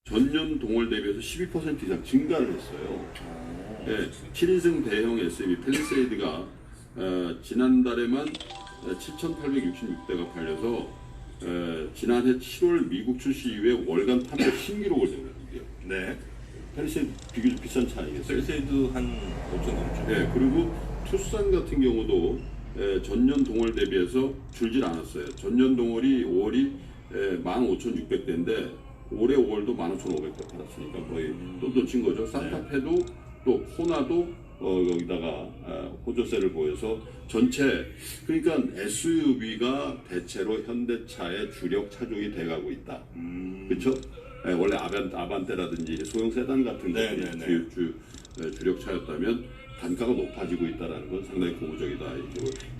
전년 동월 대비해서 12% 이상 증가를 했어요. 예, 7인승 대형 SUV 팰리세이드가 지난달에만 7,866대가 팔려서 지난해 7월 미국 출시 이후에 월간 판매 신기록을 세웠는데요. 네. 팰리세이드 비교적 비싼 차 아니겠어요? 셀세이드 한 5천 넘죠. 네, 그리고 투싼 같은 경우도 전년 동월 대비해서 줄질 않았어요. 전년 동월이 5월이 15,600대인데 올해 5월도 15,500대 팔았으니까 거의 똔똔 친 거죠. 산타페도 또 호나도 여기다가 호조세를 보여서 전체 그러니까 SUV가 대체로 현대차의 주력 차종이 돼가고 있다. 그렇죠? 원래 아반떼라든지 소형 세단 같은 것들이 주력 차였다면 단가가 높아지고 있다는 건 상당히 고무적이다.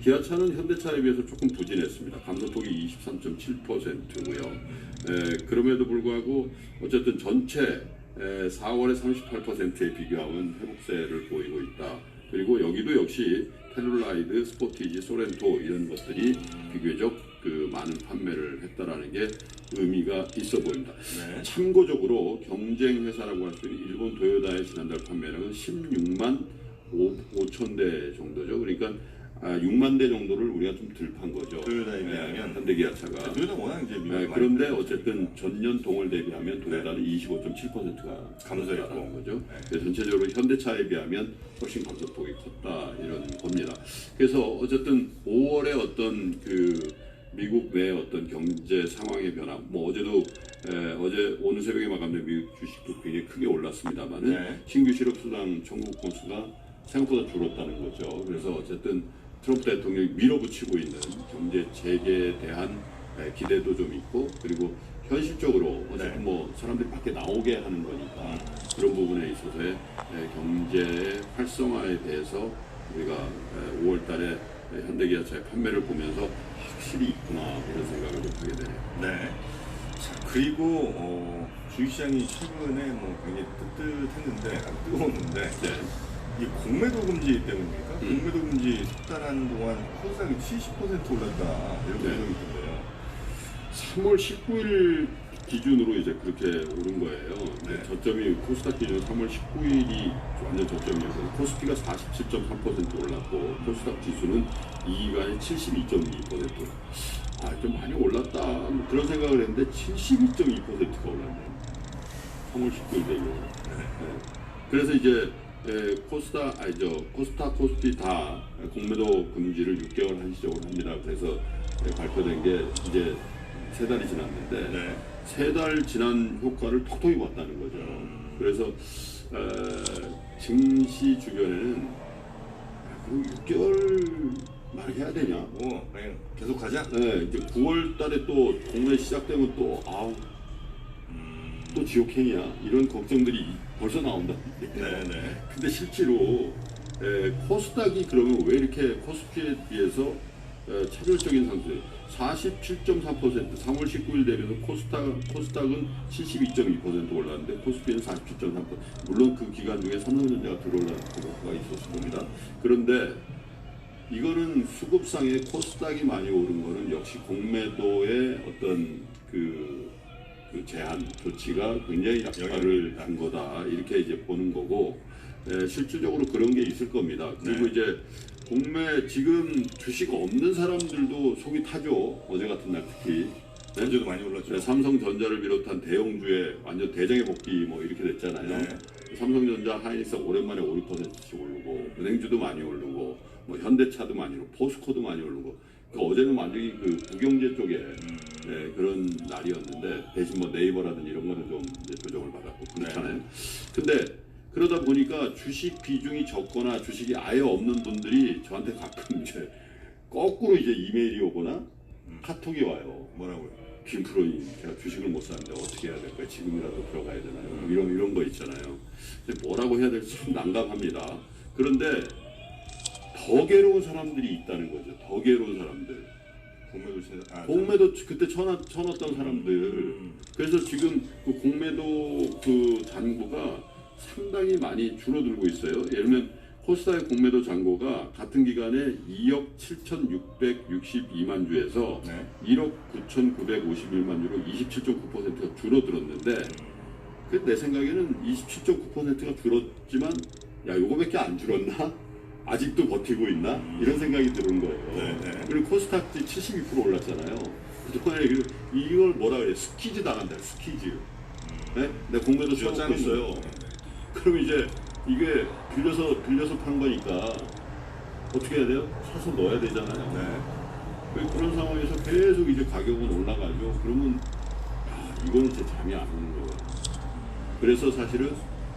기아차는 현대차에 비해서 조금 부진했습니다. 감소폭이 23.7%고요. 그럼에도 불구하고 어쨌든 전체 4월에 38%에 비교하면 회복세를 보이고 있다. 그리고 여기도 역시 텔룰라이드, 스포티지, 소렌토 이런 것들이 비교적 많은 판매를 했다라는 게 의미가 있어 보입니다. 네. 참고적으로 경쟁 회사라고 할 수 있는 일본 도요다의 지난달 판매량은 16만 5천 대 정도죠. 그러니까 6만 대 정도를 우리가 좀 덜 판 거죠. 도요다에 비하면 현대기아차가. 도요다 워낙 이제 그런데 어쨌든 전년 동월 대비하면 도요다는 25.7%가 감소했다는 거죠. 전체적으로 현대차에 비하면 훨씬 감소폭이 컸다 이런 겁니다. 그래서 어쨌든 5월에 어떤 미국 내 어떤 경제 상황의 변화, 어제도 어제 오늘 새벽에 마감된 미국 주식도 굉장히 크게 올랐습니다만은 신규 실업수당 청구 건수가 생각보다 줄었다는 거죠. 그래서 어쨌든 트럼프 대통령이 밀어붙이고 있는 경제 재개에 대한 기대도 좀 있고 그리고 현실적으로 어쨌든 사람들이 밖에 나오게 하는 거니까 그런 부분에 있어서의 경제 활성화에 대해서 우리가 5월달에 현대기아차의 판매를 보면서 확실히 있구나 이런 생각을 좀 하게 되네요. 네. 자, 그리고 주식시장이 최근에 굉장히 뜨뜻했는데 뜨거웠는데 이 공매도 금지 때문입니까? 공매도 금지 속단한 동안 코스닥이 70% 올랐다 이런 내용이 있던데요. 3월 19일 기준으로 이제 그렇게 오른 거예요. 저점이 코스닥 기준 3월 19일이 완전 저점이었고 코스피가 47.3% 올랐고 코스닥 지수는 이익안이 72.2%. 좀 많이 올랐다. 그런 생각을 했는데 72.2%가 올랐네요. 3월 19일 대비. 그래서 이제 코스닥, 코스피 다 공매도 금지를 6개월 한시적으로 합니다. 그래서 발표된 게 이제 3달이 지났는데 3달 지난 효과를 톡톡히 봤다는 거죠. 그래서 증시 주변에는 그럼 6개월 말 해야 되냐? 그냥 계속하자. 이제 9월 달에 또 공매 시작되면 또 지옥행이야. 이런 걱정들이 벌써 나온다. 근데 실제로 코스닥이 그러면 왜 이렇게 코스피에 비해서 차별적인 상태? 47.4% 3월 19일 대비해서 코스닥은 72.2% 올랐는데 코스피는 47.3%. 물론 그 기간 중에 삼성전자가 들어올라는 효과가 있었을 겁니다. 그런데 이거는 수급상의 코스닥이 많이 오른 거는 역시 공매도의 어떤 그 제한 조치가 굉장히 약화를 한 거다 이렇게 이제 보는 거고 실질적으로 그런 게 있을 겁니다. 그리고 이제 공매 지금 주식 없는 사람들도 속이 타죠. 어제 같은 날 특히 어제도 많이 올랐죠. 삼성전자를 비롯한 대형주에 완전 대장의 복귀 이렇게 됐잖아요. 삼성전자, 하이닉스 오랜만에 5, 6%씩 오르고 은행주도 많이 오르고 현대차도 많이 오르고 포스코도 많이 오르고 어제는 완전히 부경제 쪽에 그런 날이었는데 대신 네이버라든지 이런 거는 좀 이제 조정을 받았고 그렇잖아요. 근데 그러다 보니까 주식 비중이 적거나 주식이 아예 없는 분들이 저한테 가끔 이제 거꾸로 이제 이메일이 오거나 카톡이 와요. 뭐라고요? 김 프로님, 제가 주식을 못 사는데 어떻게 해야 될까요? 지금이라도 들어가야 되나요? 이런 거 있잖아요. 근데 뭐라고 해야 될지 참 난감합니다. 그런데 더 괴로운 사람들이 있다는 거죠. 더 괴로운 사람들. 공매도 그때 쳐놨던 사람들. 그래서 지금 공매도 잔고가 상당히 많이 줄어들고 있어요. 예를 들면 코스닥의 공매도 잔고가 같은 기간에 2억 7,662만 주에서 1억 9,951만 주로 27.9%가 줄어들었는데 내 생각에는 27.9%가 줄었지만 야 요거밖에 안 줄었나? 아직도 버티고 있나? 이런 생각이 드는 거예요. 네. 그리고 코스닥도 72% 올랐잖아요. 그동안에 이걸 뭐라 그래? 스키즈 당한다. 스키즈. 네? 내 공매도 쳐놓고 있어요. 그럼 이제 이게 빌려서 판 거니까 어떻게 해야 돼요? 사서 넣어야 되잖아요. 네. 그런 상황에서 계속 이제 가격은 올라가죠. 그러면 이거는 제 잠이 안 오는 거예요. 그래서 사실은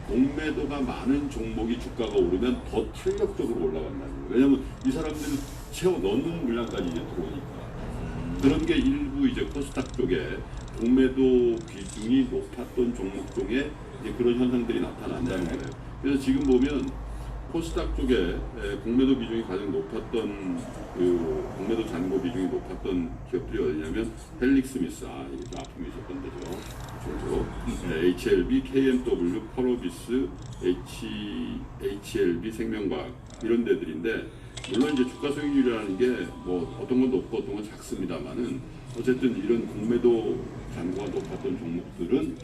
공매도가 많은 종목이 주가가 오르면 더 탄력적으로 올라간다는 거예요. 왜냐면 이 사람들은 채워 넣는 물량까지 이제 들어오니까. 그런 게 일부 이제 코스닥 쪽에 공매도 비중이 높았던 종목 중에 이제 그런 현상들이 나타난다는 네. 거예요. 그래서 지금 보면 코스닥 쪽에 공매도 비중이 가장 높았던 그 공매도 잔고 비중이 높았던 기업들이 어디냐면 헬릭스미스, 이게 아픔이 있었던 데죠. HLB, KMW, 펄어비스, HLB 생명과학 이런 데들인데 물론 이제 주가 수익률이라는 게 뭐 어떤 건 높고 어떤 건 작습니다만은 어쨌든 이런 공매도 잔고가 높았던 종목들은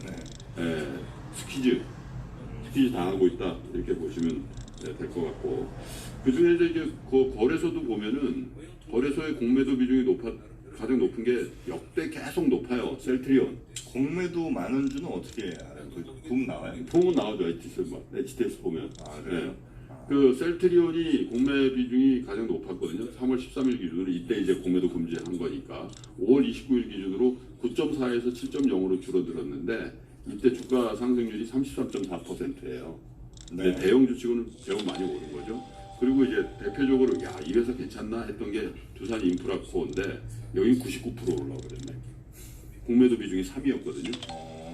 스키즈 당하고 있다 이렇게 보시면 될 것 같고 그 중에 이제 그 거래소도 보면은 거래소의 공매도 비중이 가장 높은 게 역대 계속 높아요. 셀트리온. 공매도 많은 주는 어떻게 알아요? 붐 나와요? 폼은 나오죠. HTS 보면. 그래요? 네. 그 셀트리온이 공매 비중이 가장 높았거든요. 3월 13일 기준으로 이때 이제 공매도 금지한 거니까 5월 29일 기준으로 9.4에서 7.0으로 줄어들었는데 이때 주가 상승률이 33.4%예요. 네. 대형 주치고는 매우 많이 오른 거죠. 그리고 이제 대표적으로 이 회사 괜찮나 했던 게 두산 인프라코어인데 여기 99% 올라버렸네. 공매도 비중이 3위였거든요.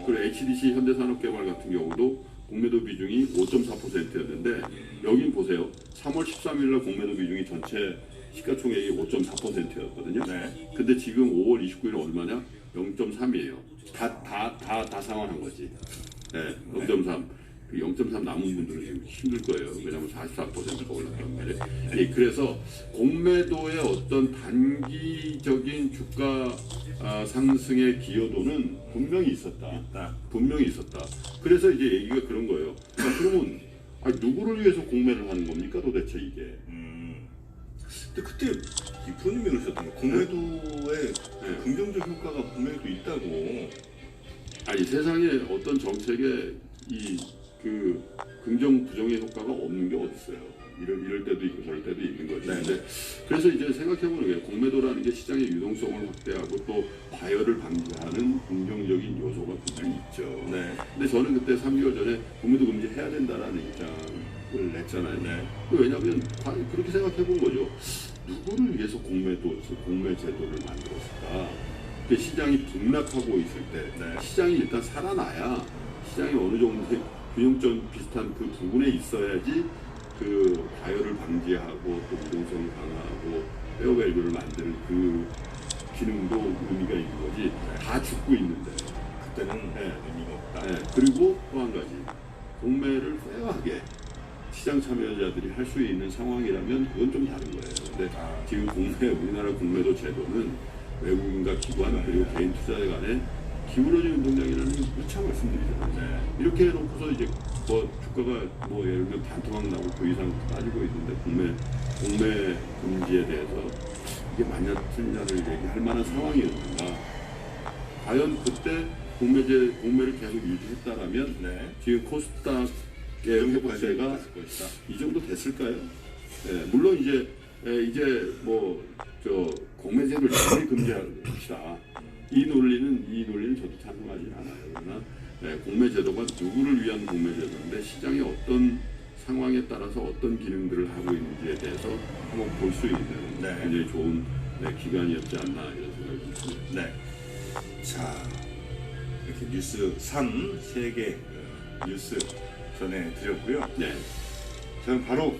그리고 HDC 현대산업개발 같은 경우도 공매도 비중이 5.4%였는데 여긴 보세요. 3월 13일날 공매도 비중이 전체 시가총액이 5.4%였거든요. 네. 근데 지금 5월 29일 얼마냐? 0.3이에요. 다 상환한 거지. 네, 0.3. 0.3 남은 분들은 지금 힘들 거예요. 왜냐하면 44%가 올랐단 말이에요. 그래서 공매도의 어떤 단기적인 주가 상승의 기여도는 분명히 있었다. 분명히 있었다. 그래서 이제 얘기가 그런 거예요. 그러면 누구를 위해서 공매를 하는 겁니까 도대체 이게? 근데 그때 이프로님이 그러셨던 거 공매도의 긍정적 효과가 분명히 또 있다고. 아니 세상에 어떤 정책에 그 긍정 부정의 효과가 없는 게 어딨어요. 이럴 때도 있고 저럴 때도 있는 거지. 근데 그래서 이제 생각해보는 게 공매도라는 게 시장의 유동성을 확대하고 또 과열을 방지하는 긍정적인 요소가 분명히 있죠. 네. 근데 저는 그때 3개월 전에 공매도 금지해야 된다라는 입장을 냈잖아요. 왜냐하면 그렇게 생각해본 거죠. 누구를 위해서 공매 제도를 만들었을까? 시장이 등락하고 있을 때 시장이 일단 살아나야 시장이 어느 정도 균형점 비슷한 그 부분에 있어야지 그 과열을 방지하고 또 유동성을 강화하고 페어밸류를 만드는 그 기능도 의미가 있는 거지. 다 죽고 있는데 그때는 의미가 없다. 그리고 또 한 가지 공매를 페어하게 시장 참여자들이 할 수 있는 상황이라면 그건 좀 다른 거예요. 근데 지금 우리나라 공매도 제도는 외국인과 기관 그리고 개인 투자자 간에 기울어진 운동량이라는 걸 참 말씀드리잖아요. 이렇게 해놓고서 이제 뭐 주가가 뭐 예를 들면 반토막 나고 그 이상 빠지고 있는데 공매 금지에 대해서 이게 맞냐 틀리냐를 얘기할 만한 상황이었는가? 과연 그때 공매를 계속 유지했다라면 지금 코스닥의 회복세가 이 정도 됐을까요? 물론 이제 공매제를 전면 금지합시다. 이 논리는 저도 찬성하지 않아요. 그러나 공매 제도가 누구를 위한 공매 제도인데 시장의 어떤 상황에 따라서 어떤 기능들을 하고 있는지에 대해서 한번 볼 수 있는 굉장히 좋은 기간이었지 않나 이런 생각이 듭니다. 네. 자, 이렇게 뉴스 3 3개 뉴스 전해드렸고요. 네. 저는 바로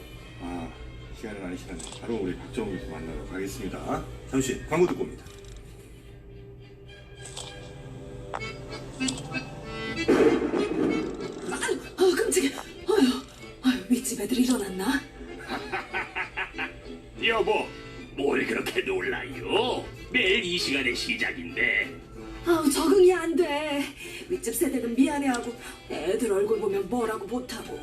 시간이 많은 시간에 바로 우리 박정우 교수 만나도록 하겠습니다. 잠시 광고 듣고 옵니다. 깜짝이야. 윗집 애들 일어났나? 여보, 뭘 그렇게 놀라요? 매일 이 시간에 시작인데. 적응이 안 돼. 윗집 세대는 미안해하고 애들 얼굴 보면 뭐라고 못하고.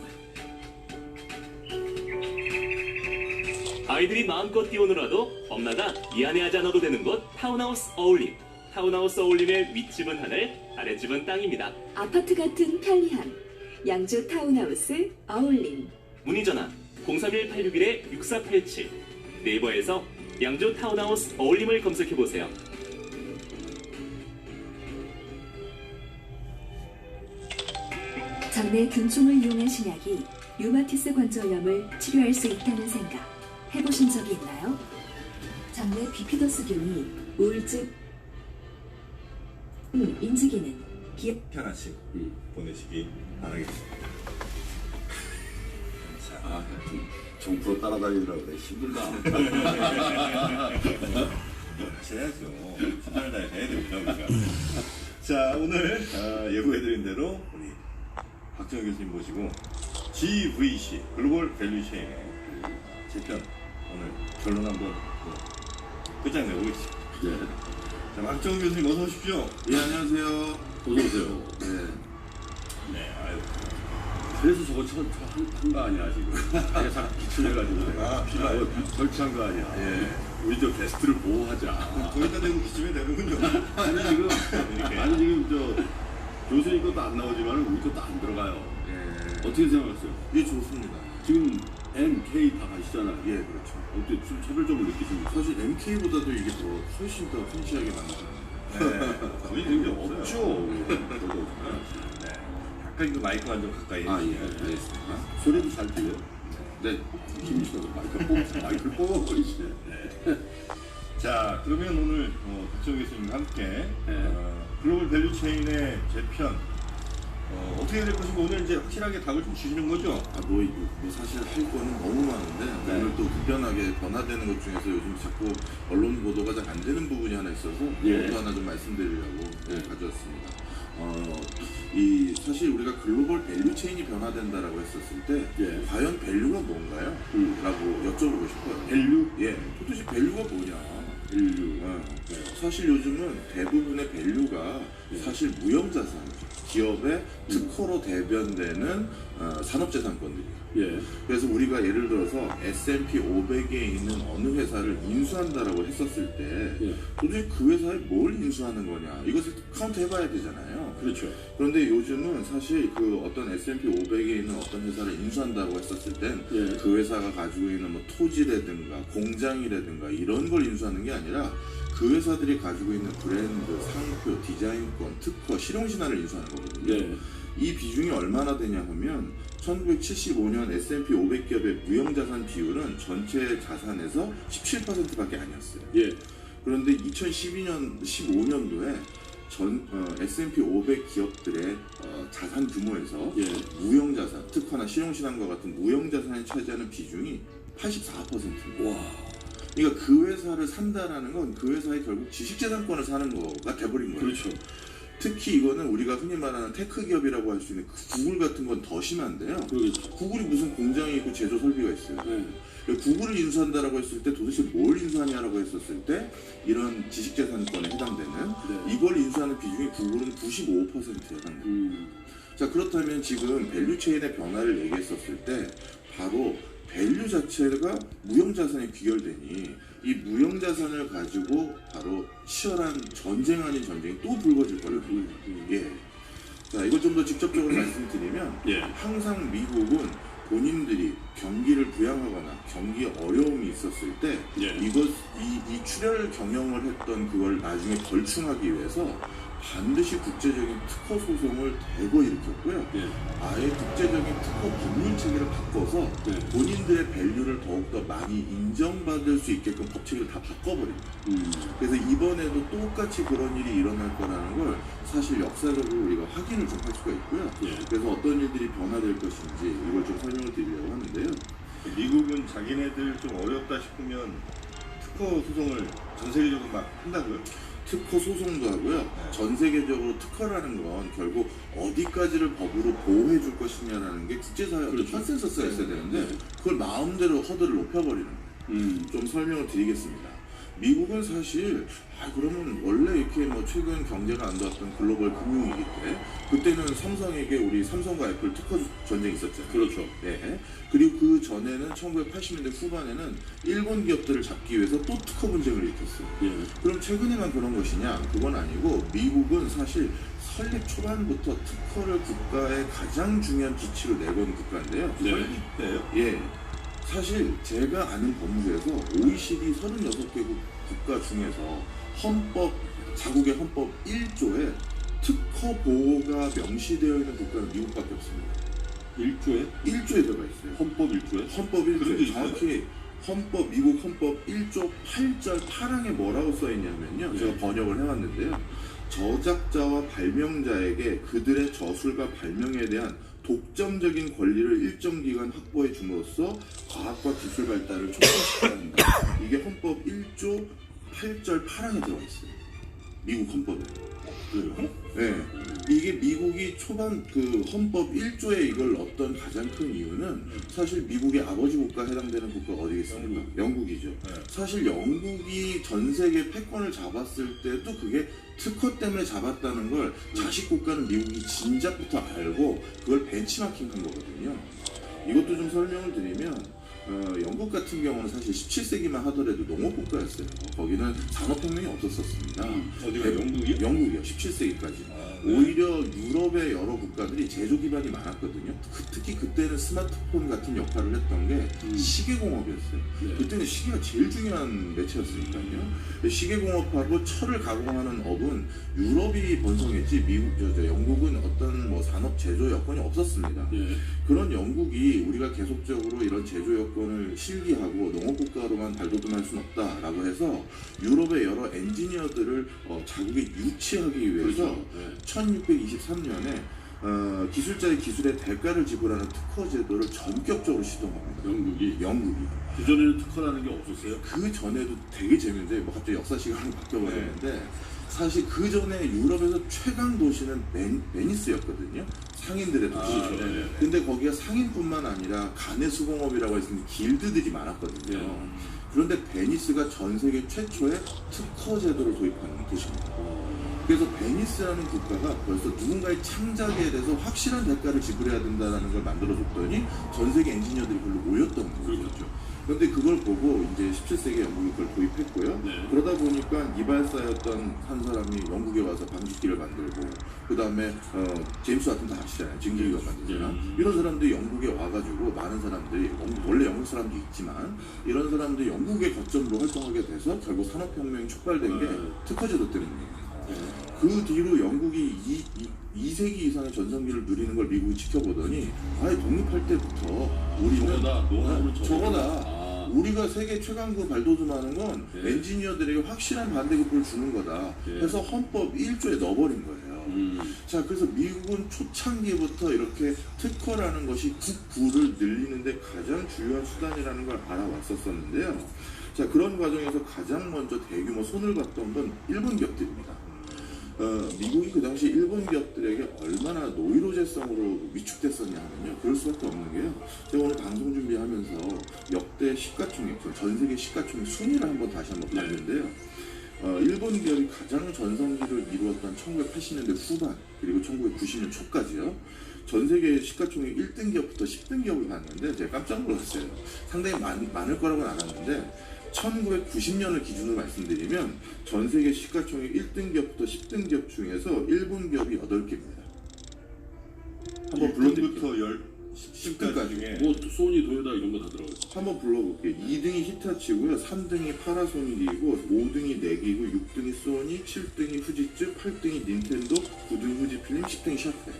아이들이 마음껏 뛰어놀아도 엄마가 미안해하지 않아도 되는 곳 타운하우스 어울림. 타운하우스 어울림의 윗집은 하늘, 아랫집은 땅입니다. 아파트 같은 편리함. 양주 타운하우스 어울림. 문의 전화 031-861-6487. 네이버에서 양주 타운하우스 어울림을 검색해보세요. 장내 균총을 이용한 신약이 류마티스 관절염을 치료할 수 있다는 생각 해보신 적이 있나요? 장내 비피더스균이 우울증, 인지기능, 기억 하나씩 보내시기 바라겠습니다. 자, 정프로 따라다니느라고 그래 힘들다. 하셔야죠. 최선을 다해 해야 됩니다, 우리가. 자, 오늘 예고해드린 대로 우리 박정희 교수님 모시고 GVC 글로벌 밸류체인의 재편 오늘 결론 한번 끝장내보겠습니다. 네. 자, 박정희 교수님 어서 오십시오. 예, 안녕하세요. 어서 오세요. 네. 네, 아유. 그래서 저거 한 거 아니야 지금. 계속 기침해가지고 내가. 비가 설치한 거 아니야. 예. 우리 저 게스트를 보호하자. 거기다 대고 기침해 되는군요. 아니 지금 저 교수님 것도 안 나오지만 우리 것도 안 들어가요. 예. 어떻게 생각하세요? 예, 좋습니다. 지금 MK 다 가시잖아요. 예, 그렇죠. 어떻게 좀 차별점을 느끼십니까? 사실 MK보다도 이게 훨씬 더 튼실하게 만드는. 네, 거의 굉장히 없죠. 네. 약간 그 마이크만 좀 가까이 아, 예, 해주시면. 알겠습니다. 소리도 잘 들려요? 네. 김씨도 마이크를 뽑아버리시네. 네. 자, 그러면 오늘 박정희 교수님과 함께 네. 글로벌 밸류체인의 재편 어떻게 될 것인가 오늘 이제 확실하게 답을 좀 주시는 거죠? 뭐 사실 할 거는 너무 많은데 네. 오늘 또 급변하게 변화되는 것 중에서 요즘 자꾸 언론 보도가 잘 안 되는 부분이 하나 있어서 예. 그것도 하나 좀 말씀드리려고 예. 가져왔습니다. 사실 우리가 글로벌 밸류 체인이 변화된다라고 했었을 때 예. 과연 밸류가 뭔가요? 라고 여쭤보고 싶어요. 밸류? 예, 도대체 밸류가 뭐냐? 밸류. 사실 요즘은 대부분의 밸류가 예. 사실 무형자산, 기업의 특허로 대변되는 산업재산권들이에요. 예. 그래서 우리가 예를 들어서 S&P 500에 있는 어느 회사를 인수한다라고 했었을 때 예. 도대체 그 회사에 뭘 인수하는 거냐 이것을 카운트 해봐야 되잖아요. 그렇죠. 그런데 요즘은 사실 그 어떤 S&P 500에 있는 어떤 회사를 인수한다고 했었을 땐 예. 그 회사가 가지고 있는 뭐 토지라든가 공장이라든가 이런 걸 인수하는 게 아니라 그 회사들이 가지고 있는 브랜드, 상표, 디자인권, 특허, 실용신화를 인수하는 거거든요. 예. 이 비중이 얼마나 되냐 하면 1975년 S&P 500기업의 무형자산 비율은 전체 자산에서 17%밖에 아니었어요. 예. 그런데 2012년, 15년도에 S&P 500 기업들의 자산 규모에서 예. 무형자산, 특허나 실용신앙과 같은 무형자산이 차지하는 비중이 84%입니다. 와. 그러니까 그 회사를 산다라는 건 그 회사의 결국 지식재산권을 사는 거가 돼버린 거예요. 그렇죠. 특히 이거는 우리가 흔히 말하는 테크 기업이라고 할 수 있는 구글 같은 건 더 심한데요. 그러겠죠. 구글이 무슨 공장이 있고 제조 설비가 있어요. 네. 구글을 인수한다라고 했을 때 도대체 뭘 인수하냐라고 했었을 때 이런 지식재산권에 해당되는 네. 이걸 인수하는 비중이 구글은 95%에 해당됩니다. 자, 그렇다면 지금 밸류체인의 변화를 얘기했었을 때 바로 밸류 자체가 무형자산에 귀결되니 이 무형자산을 가지고 바로 치열한 전쟁 아닌 전쟁이 또 불거질 거예요. 예. 자, 이걸 좀 더 직접적으로 말씀드리면 예. 항상 미국은 본인들이 경기를 부양하거나 경기에 어려움이 있었을 때 예. 이 출혈 경영을 했던 그걸 나중에 벌충하기 위해서 반드시 국제적인 특허 소송을 대거 일으켰고요. 예. 아예 국제적인 특허 법률 체계를 바꿔서 네. 본인들의 밸류를 더욱더 많이 인정받을 수 있게끔 법 체계를 다 바꿔버립니다. 그래서 이번에도 똑같이 그런 일이 일어날 거라는 걸 사실 역사적으로 우리가 확인을 좀 할 수가 있고요. 예. 그래서 어떤 일들이 변화될 것인지 이걸 좀 설명을 드리려고 하는데요. 미국은 자기네들 좀 어렵다 싶으면 특허 소송을 전 세계적으로 막 한다고요? 특허 소송도 하고요. 전 세계적으로 특허라는 건 결국 어디까지를 법으로 보호해 줄 것이냐라는 게 국제사회의 그렇죠. 컨센서스가 있어야 되는데 그걸 마음대로 허들을 높여버리는 거예요. 좀 설명을 드리겠습니다. 미국은 사실 그러면 원래 이렇게 뭐 최근 경제가 안 좋았던 글로벌 금융위기 때 그때는 삼성에게 우리 삼성과 애플 특허 전쟁이 있었잖아요. 그렇죠. 예. 그리고 그 전에는 1980년대 후반에는 일본 기업들을 잡기 위해서 또 특허 분쟁을 일으켰어요. 예. 그럼 최근에만 그런 것이냐? 그건 아니고 미국은 사실 설립 초반부터 특허를 국가의 가장 중요한 기치로 내건 국가인데요. 네. 설립 때요? 예. 사실 제가 아는 법무부에서 OECD 36개국 국가 중에서 자국의 헌법 1조에 특허 보호가 명시되어 있는 국가는 미국밖에 없습니다. 1조에 들어가 있어요. 헌법 1조에? 헌법 그런 게 1조에 있어요? 정확히 미국 헌법 1조 8절 8항에 뭐라고 써있냐면요. 네. 제가 번역을 해왔는데요. 저작자와 발명자에게 그들의 저술과 발명에 대한 독점적인 권리를 일정 기간 확보해 줌으로써 과학과 기술 발달을 촉진시켜야 한다. 이게 헌법 1조 8절 8항에 들어가 있어요. 미국 헌법에. 그래요? 네. 이게 미국이 초반 그 헌법 1조에 이걸 넣었던 가장 큰 이유는 사실 미국의 아버지 국가 해당되는 국가가 어디겠습니까? 영국이죠. 네. 사실 영국이 전 세계 패권을 잡았을 때도 그게 특허 때문에 잡았다는 걸 자식 국가는 미국이 진작부터 알고 그걸 벤치마킹한 거거든요. 이것도 좀 설명을 드리면 영국 같은 경우는 사실 17세기만 하더라도 농업국가였어요. 거기는 산업혁명이 없었었습니다. 어디가 영국이요? 영국이요. 17세기까지. 오히려 유럽의 여러 국가들이 제조 기반이 많았거든요. 특히 그때는 스마트폰 같은 역할을 했던 게 시계공업이었어요. 네. 그때는 시계가 제일 중요한 매체였으니까요. 시계공업하고 철을 가공하는 업은 유럽이 번성했지 영국은 어떤 뭐 산업 제조 여건이 없었습니다. 예. 그런 영국이 우리가 계속적으로 이런 제조 여건을 실기하고 농업국가로만 발돋움할 수는 없다라고 해서 유럽의 여러 엔지니어들을 자국에 유치하기 위해서 그렇죠. 네. 1623년에 기술자의 기술에 대가를 지불하는 특허 제도를 전격적으로 시도합니다. 영국이. 그전에는 특허라는 게 없었어요? 그 전에도 되게 재밌는데 뭐 갑자기 역사 시간을 바뀌어버렸는데 사실 그 전에 유럽에서 최강 도시는 베니스였거든요. 상인들의 도시. 네. 근데 거기가 상인뿐만 아니라 가내 수공업이라고 했으면 길드들이 많았거든요. 그런데 베니스가 전 세계 최초의 특허 제도를 도입하는 도시입니다. 그래서 베니스라는 국가가 벌써 누군가의 창작에 대해서 확실한 대가를 지불해야 된다는 걸 만들어줬더니 전 세계 엔지니어들이 별로 모였던 거죠. 그렇죠. 그런데 그걸 보고 이제 17세기에 영국이 그걸 도입했고요. 네. 그러다 보니까 이발사였던 한 사람이 영국에 와서 방귀기를 만들고 그 다음에 제임스 와튼 다 아시잖아요. 증기기관 만들잖아. 이런 사람들이 영국에 와가지고 많은 사람들이 원래 영국 사람도 있지만 이런 사람들이 영국의 거점으로 활동하게 돼서 결국 산업혁명이 촉발된 게 특허제도 때문입니다. 그 뒤로 영국이 2세기 이상의 전성기를 누리는 걸 미국이 지켜보더니 아예 독립할 때부터 우리는 저거다. 우리가 세계 최강국 발돋움하는 건 엔지니어들에게 확실한 반대급부를 주는 거다. 해서 헌법 1조에 넣어버린 거예요. 자, 그래서 미국은 초창기부터 이렇게 특허라는 것이 국부를 늘리는데 가장 중요한 수단이라는 걸 알아왔었는데요. 자, 그런 과정에서 가장 먼저 대규모 손을 봤던 건 일본 기업들입니다. 미국이 그 당시 일본 기업들에게 얼마나 노이로제성으로 위축됐었냐 하면요. 그럴 수밖에 없는 게요. 제가 오늘 방송 준비하면서 역대 시가총액, 전 세계 시가총액 순위를 다시 한번 봤는데요. 일본 기업이 가장 전성기를 이루었던 1980년대 후반 그리고 1990년 초까지요. 전 세계 시가총액 1등 기업부터 10등 기업을 봤는데 제가 깜짝 놀랐어요. 상당히 많을 거라고는 알았는데 1990년을 기준으로 말씀드리면 전 세계 시가총액 1등 기업부터 10등 기업 중에서 일본 기업이 8개입니다. 한번 불러드릴게요. 1등부터 10등까지 중에 뭐 소니, 도요타 이런 거 다 들어가요. 한번 불러볼게요. 2등이 히타치고요. 3등이 파나소닉이고 5등이 네기고 6등이 소니, 7등이 후지츠, 8등이 닌텐도, 9등이 후지필름, 10등이 샤페.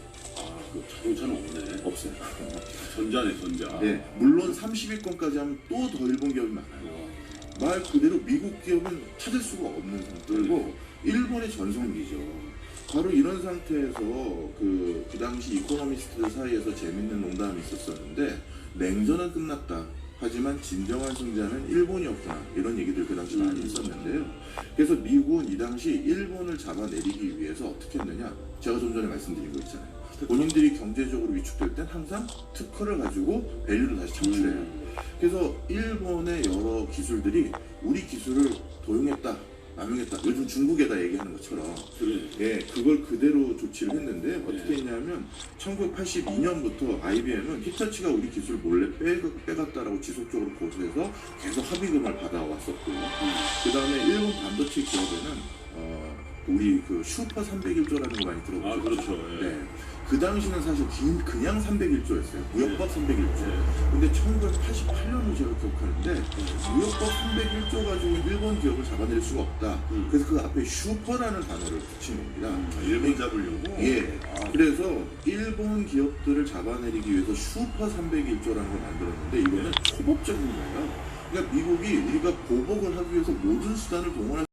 그 자동차는 없네. 없어요. 전자네, 전자. 네, 물론 30위권까지 하면 또 더 일본 기업이 많아요. 말 그대로 미국 기업은 찾을 수가 없는 상태고 일본의 전성기죠. 바로 이런 상태에서 그 당시 이코노미스트들 사이에서 재밌는 농담이 있었었는데 냉전은 끝났다. 하지만 진정한 승자는 일본이었구나. 이런 얘기들 그 당시 많이 했었는데요. 그래서 미국은 이 당시 일본을 잡아내리기 위해서 어떻게 했느냐. 제가 좀 전에 말씀드린 거 있잖아요. 본인들이 경제적으로 위축될 땐 항상 특허를 가지고 밸류를 다시 창출해요. 그래서 일본의 여러 기술들이 우리 기술을 도용했다, 남용했다. 요즘 중국에다 얘기하는 것처럼 그래. 예, 그걸 그대로 조치를 했는데 어떻게 했냐면 1982년부터 IBM은 히타치가 우리 기술 몰래 빼갔다라고 지속적으로 고소해서 계속 합의금을 받아왔었고요. 그 다음에 일본 반도체 기업에는 우리 그 슈퍼 301조라는 거 많이 들어보셨죠? 아, 그렇죠. 예. 네. 그 당시는 사실 그냥 301조였어요. 무역법 301조. 근데 1988년을 제가 기억하는데 무역법 301조 가지고 일본 기업을 잡아낼 수가 없다. 그래서 그 앞에 슈퍼라는 단어를 붙인 겁니다. 일본 잡으려고? 예. 그래서 일본 기업들을 잡아내리기 위해서 슈퍼 301조라는 걸 만들었는데 이거는 초법적인 거예요. 그러니까 미국이 우리가 보복을 하기 위해서 모든 수단을 동원할